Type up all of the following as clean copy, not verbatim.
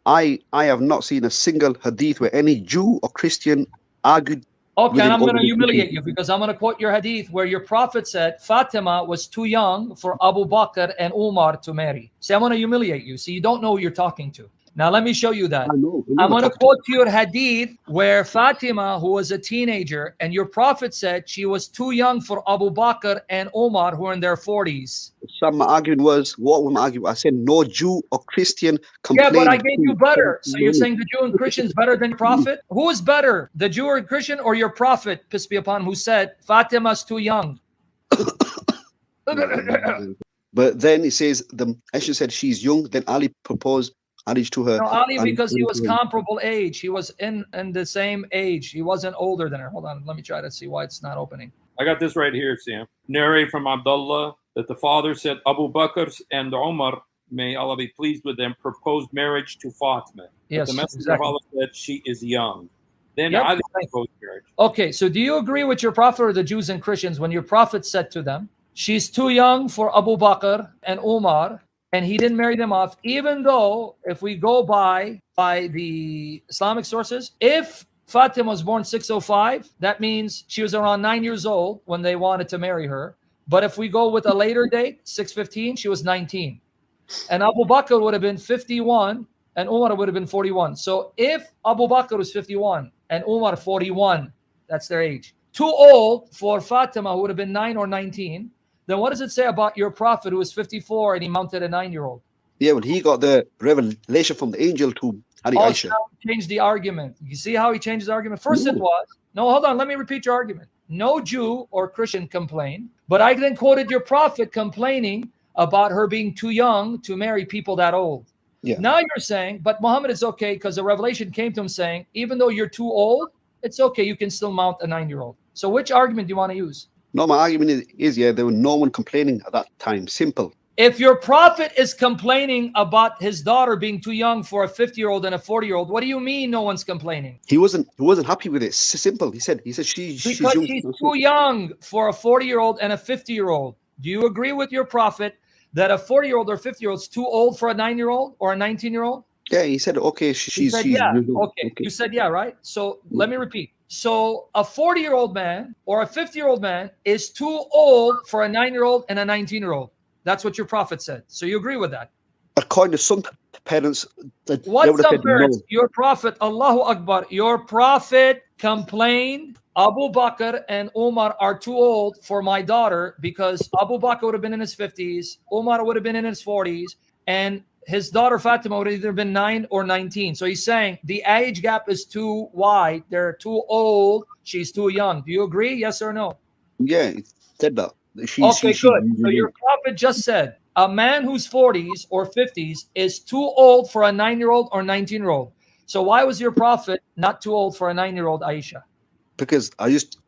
I have not seen a single hadith where any Jew or Christian argued. Okay, and I'm going to humiliate you because I'm going to quote your hadith where your prophet said Fatima was too young for Abu Bakr and Umar to marry. See, I'm going to humiliate you. So you don't know who you're talking to. Now, let me show you that. I'm going to quote your hadith where Fatima, who was a teenager, and your prophet said she was too young for Abu Bakr and Umar, who are in their 40s. My argument was, what was my argument? I said no Jew or Christian complained. Yeah, but I gave you better. So you're saying the Jew and Christian is better than your prophet? Who is better, the Jew or Christian or your prophet, peace be upon him, who said Fatima's too young? But then it says, Aisha said she's young, then Ali proposed marriage to her. No, Ali, because he was comparable age. He was in the same age. He wasn't older than her. Hold on, let me try to see why it's not opening. I got this right here, Sam. Narrate from Abdullah that the father said Abu Bakr and Umar, may Allah be pleased with them, proposed marriage to Fatima. Yes, the Messenger of Allah said she is young. Then Ali proposed marriage. Okay, so do you agree with your prophet or the Jews and Christians when your prophet said to them, she's too young for Abu Bakr and Umar, and he didn't marry them off, even though if we go by the Islamic sources, if Fatima was born 605, that means she was around 9 years old when they wanted to marry her. But if we go with a later date, 615, she was 19. And Abu Bakr would have been 51 and Umar would have been 41. So if Abu Bakr was 51 and Umar 41, that's their age, too old for Fatima, who would have been 9 or 19, then what does it say about your prophet who was 54 and he mounted a 9-year-old? Yeah, when he got the revelation from the angel to Aisha. Changed the argument. You see how he changed the argument? First it was, no, hold on, let me repeat your argument. No Jew or Christian complained, but I then quoted your prophet complaining about her being too young to marry people that old. Yeah. Now you're saying, but Muhammad is okay because the revelation came to him saying, even though you're too old, it's okay, you can still mount a 9-year-old. So which argument do you want to use? No, my argument is yeah, there was no one complaining at that time. Simple. If your prophet is complaining about his daughter being too young for a 50-year-old and a 40-year-old, what do you mean no one's complaining? He wasn't happy with it. Simple. He said she's too young for a 40-year-old and a 50-year-old. Do you agree with your prophet that a 40-year-old or 50-year-old is too old for a 9-year-old or a 19-year-old? Yeah, he said okay. She's yeah. Okay, you said yeah, right? So let me repeat. So a 40-year-old man or a 50-year-old man is too old for a 9-year-old and a 19-year-old. That's what your prophet said. So you agree with that? According to some parents, what some parents? No. Your prophet, Allahu Akbar, your prophet complained, Abu Bakr and Umar are too old for my daughter because Abu Bakr would have been in his 50s, Umar would have been in his 40s, and his daughter Fatima would have either been 9 or 19. So he's saying the age gap is too wide. They're too old. She's too young. Do you agree? Yes or no? Yeah, he said that. Okay, good. So your prophet just said a man who's 40s or 50s is too old for a 9-year-old or 19-year-old. So why was your prophet not too old for a 9-year-old, Aisha? Because I just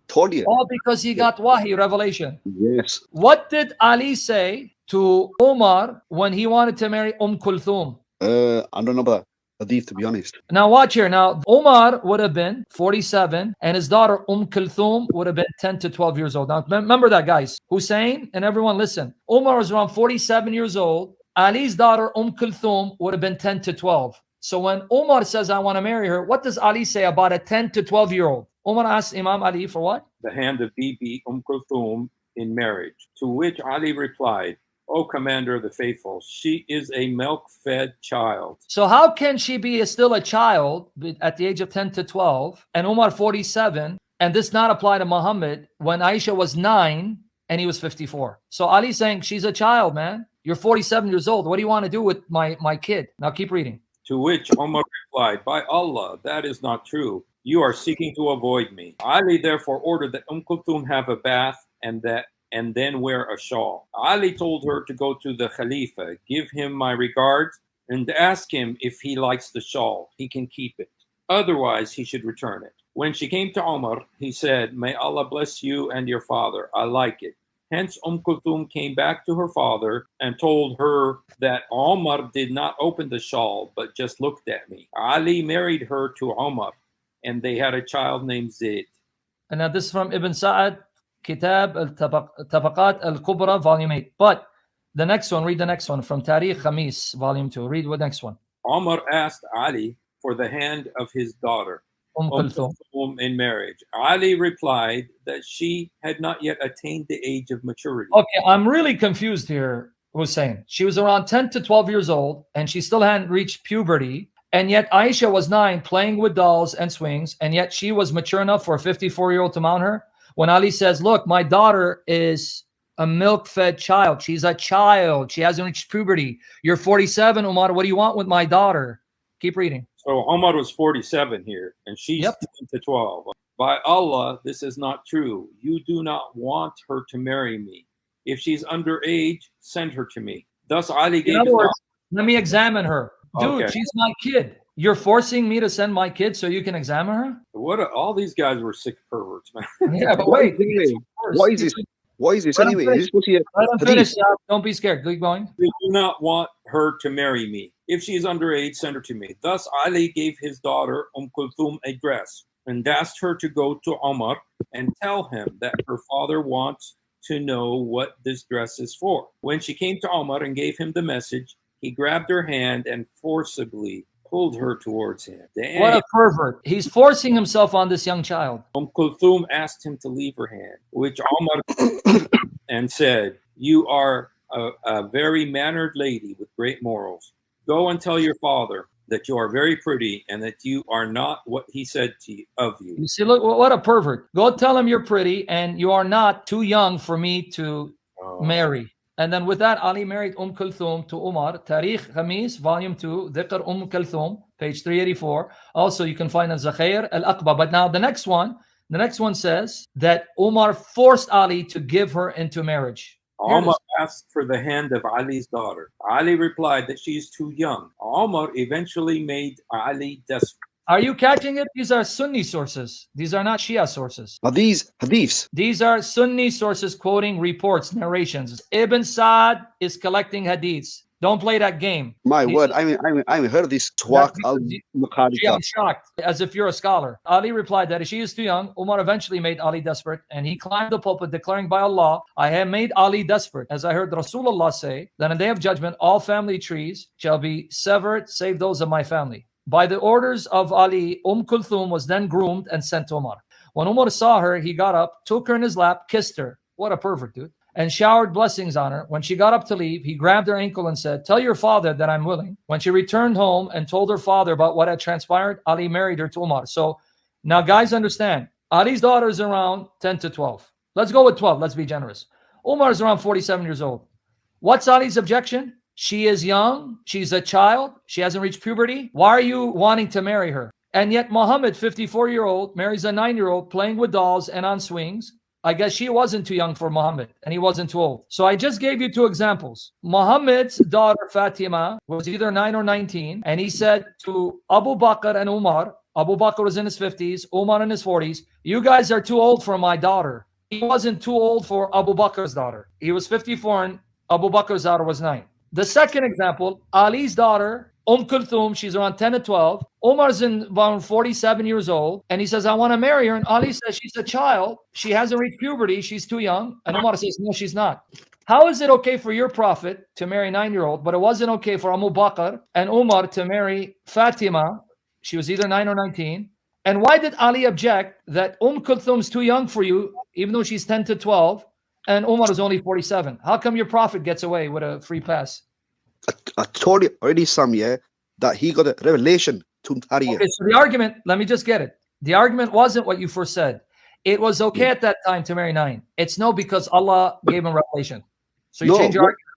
told you. All because he got wahi, revelation. Yes. What did Ali say to Umar when he wanted to marry Kulthum? I don't know about hadith, to be honest. Now watch here. Now Umar would have been 47 and his daughter Kulthum would have been 10 to 12 years old. Now remember that, guys. Hussein and everyone listen. Umar was around 47 years old. Ali's daughter Kulthum would have been 10 to 12. So when Umar says, I want to marry her, what does Ali say about a 10 to 12-year-old? Umar asked Imam Ali for what? The hand of Bibi Kulthum in marriage. To which Ali replied, O Commander of the Faithful, she is a milk-fed child. So how can she be still a child at the age of 10 to 12 and Umar 47 and this not apply to Muhammad when Aisha was 9 and he was 54? So Ali's saying she's a child, man. You're 47 years old. What do you want to do with my kid? Now keep reading. To which Umar replied, by Allah, that is not true. You are seeking to avoid me. Ali therefore ordered that Kulthum have a bath and then wear a shawl. Ali told her to go to the Khalifa, give him my regards, and ask him if he likes the shawl. He can keep it. Otherwise, he should return it. When she came to Umar, he said, may Allah bless you and your father. I like it. Hence, Kulthum came back to her father and told her that Umar did not open the shawl, but just looked at me. Ali married her to Umar, and they had a child named Zayd. And now this is from Ibn Sa'ad, Kitab al-Tabaqat al-Kubra, Volume 8. But the next one, read the next one from Tariq Khamis, Volume 2. Read the next one. Omar asked Ali for the hand of his daughter, Kulthum. in marriage. Ali replied that she had not yet attained the age of maturity. Okay, I'm really confused here, Hussein. She was around 10 to 12 years old, and she still hadn't reached puberty. And yet Aisha was 9, playing with dolls and swings, and yet she was mature enough for a 54-year-old to mount her. When Ali says, look, my daughter is a milk-fed child. She's a child. She hasn't reached puberty. You're 47, Umar. What do you want with my daughter? Keep reading. So Omar was 47 here, and she's 10 to 12. By Allah, this is not true. You do not want her to marry me. If she's underage, send her to me. Thus Ali gave In other words, let me examine her. Dude, Okay. she's my kid. You're forcing me to send my kid so you can examine her? All these guys were sick perverts, man. Yeah, but wait. What is this? What is this Let him anyway? finish. Is this supposed to be a Let him hadith? finish. Don't be scared. Keep going. You do not want her to marry me. If she is underage, send her to me. Thus Ali gave his daughter Kulthum a dress and asked her to go to Omar and tell him that her father wants to know what this dress is for. When she came to Omar and gave him the message, he grabbed her hand and forcibly pulled her towards him. Then What a pervert. He's forcing himself on this young child. Kulthum asked him to leave her hand, which Omar and said, you are a very mannered lady with great morals. Go and tell your father that you are very pretty and that you are not what he said of you. You see, look, what a pervert. Go tell him you're pretty and you are not too young for me to marry. And then with that, Ali married Kulthum to Umar. Tarikh Khamis, volume 2, Dhikr Kulthum, page 384. Also, you can find in Zakhair al-Aqba. But now the next one says that Umar forced Ali to give her into marriage. Omar asked for the hand of Ali's daughter. Ali replied that she is too young. Omar eventually made Ali desperate. Are you catching it? These are Sunni sources. These are not Shia sources. Are these hadiths? These are Sunni sources quoting reports, narrations. Ibn Sa'd is collecting hadiths. Don't play that game. My word, I haven't heard of this Twaq I'm al-Muqadika. shocked, as if you're a scholar. Ali replied that if she is too young, Umar eventually made Ali desperate, and he climbed the pulpit declaring, by Allah, I have made Ali desperate, as I heard Rasulullah say, that on the day of judgment, all family trees shall be severed, save those of my family. By the orders of Ali, Kulthum was then groomed and sent to Umar. When Umar saw her, he got up, took her in his lap, kissed her. What a pervert, dude. And showered blessings on her. When she got up to leave, he grabbed her ankle and said, tell your father that I'm willing. When she returned home and told her father about what had transpired, Ali married her to Umar. So now guys understand, Ali's daughter is around 10 to 12. Let's go with 12. Let's be generous. Umar is around 47 years old. What's Ali's objection? She is young. She's a child. She hasn't reached puberty. Why are you wanting to marry her? And yet Muhammad, 54-year-old, marries a 9-year-old playing with dolls and on swings. I guess she wasn't too young for Muhammad, and he wasn't too old. So I just gave you 2 examples. Muhammad's daughter, Fatima, was either 9 or 19, and he said to Abu Bakr and Umar, Abu Bakr was in his 50s, Umar in his 40s, you guys are too old for my daughter. He wasn't too old for Abu Bakr's daughter. He was 54, and Abu Bakr's daughter was 9. The second example, Ali's daughter, Kulthum, she's around 10 to 12. Umar's around 47 years old, and he says, I want to marry her. And Ali says, she's a child. She hasn't reached puberty. She's too young. And Umar says, no, she's not. How is it okay for your prophet to marry a 9-year-old, but it wasn't okay for Abu Bakr and Umar to marry Fatima? She was either 9 or 19. And why did Ali object that Kulthum's too young for you, even though she's 10 to 12, and Umar is only 47? How come your prophet gets away with a free pass? I told you already, Sam, that he got a revelation to Tariq. Okay, so the argument, let me just get it. The argument wasn't what you first said. It was okay at that time to marry 9. It's no because Allah gave him revelation. So you change your argument.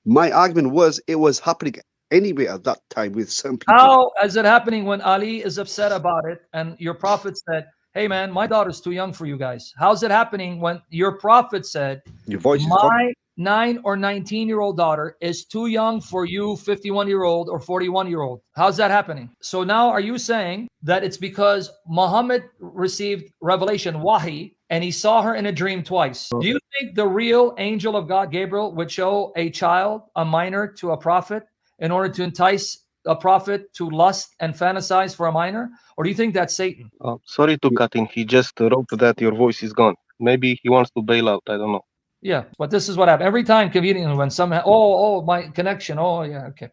My argument was it was happening anyway at that time with some people. How is it happening when Ali is upset about it and your prophet said, hey man, my daughter's too young for you guys? How's it happening when your prophet said, Your voice is my 9 or 19-year-old daughter is too young for you 51-year-old or 41-year-old? How's that happening? So now are you saying that it's because Muhammad received revelation, wahi, and he saw her in a dream twice? Do you think the real angel of God, Gabriel, would show a child, a minor, to a prophet in order to entice a prophet to lust and fantasize for a minor? Or do you think that's Satan? Sorry to cut in. He just wrote that your voice is gone. Maybe he wants to bail out. I don't know. Yeah, but this is what happened. Every time conveniently when some, my connection, yeah, okay.